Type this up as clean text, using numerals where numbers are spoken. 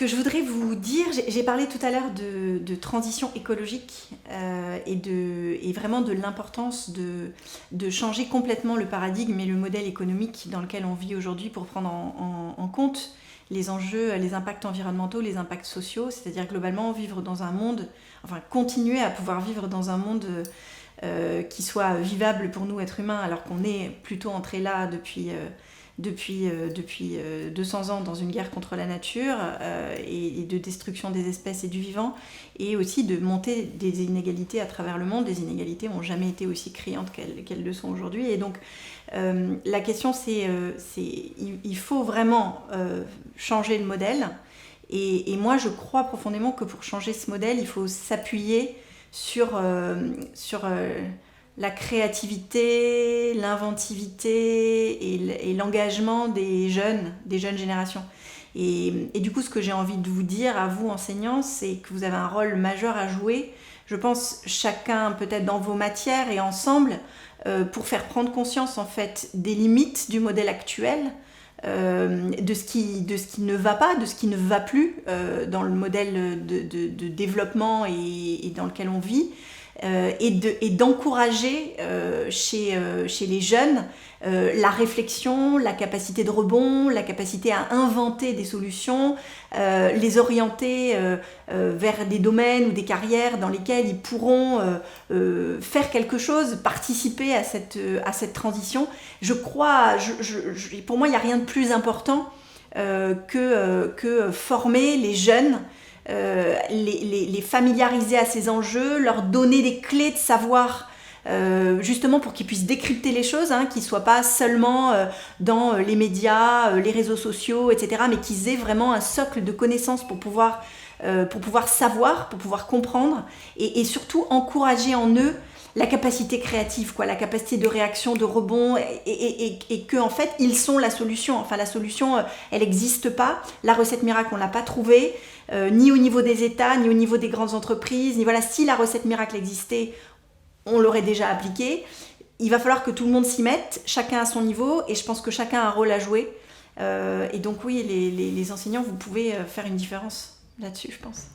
que je voudrais vous dire, j'ai parlé tout à l'heure de transition écologique et vraiment de l'importance de changer complètement le paradigme et le modèle économique dans lequel on vit aujourd'hui pour prendre en compte les enjeux, les impacts environnementaux, les impacts sociaux, c'est-à-dire globalement vivre dans un monde, enfin continuer à pouvoir vivre dans un monde qui soit vivable pour nous êtres humains, alors qu'on est plutôt entré là depuis 200 ans dans une guerre contre la nature et de destruction des espèces et du vivant, et aussi de monter des inégalités à travers le monde. Les inégalités n'ont jamais été aussi criantes qu'elles le sont aujourd'hui, et donc la question c'est il faut vraiment changer le modèle, et moi je crois profondément que pour changer ce modèle il faut s'appuyer sur la créativité, l'inventivité et l'engagement des jeunes générations. Et du coup, ce que j'ai envie de vous dire à vous, enseignants, c'est que vous avez un rôle majeur à jouer, je pense, chacun peut-être dans vos matières et ensemble, pour faire prendre conscience en fait des limites du modèle actuel, de ce qui ne va pas, de ce qui ne va plus dans le modèle de développement et dans lequel on vit, et d'encourager chez les jeunes la réflexion, la capacité de rebond, la capacité à inventer des solutions, les orienter vers des domaines ou des carrières dans lesquels ils pourront faire quelque chose, participer à cette transition. Je crois, pour moi, il n'y a rien de plus important que former les jeunes, les familiariser à ces enjeux, leur donner des clés de savoir, justement pour qu'ils puissent décrypter les choses, qu'ils ne soient pas seulement dans les médias, les réseaux sociaux, etc., mais qu'ils aient vraiment un socle de connaissances pour pouvoir savoir, pour pouvoir comprendre, et surtout encourager en eux la capacité créative, la capacité de réaction, de rebond, et que en fait ils sont la solution. Enfin, la solution, elle n'existe pas. La recette miracle, on l'a pas trouvée, ni au niveau des États, ni au niveau des grandes entreprises. Ni voilà, si la recette miracle existait, on l'aurait déjà appliquée. Il va falloir que tout le monde s'y mette, chacun à son niveau, et je pense que chacun a un rôle à jouer. Et donc oui, les enseignants, vous pouvez faire une différence là-dessus, je pense.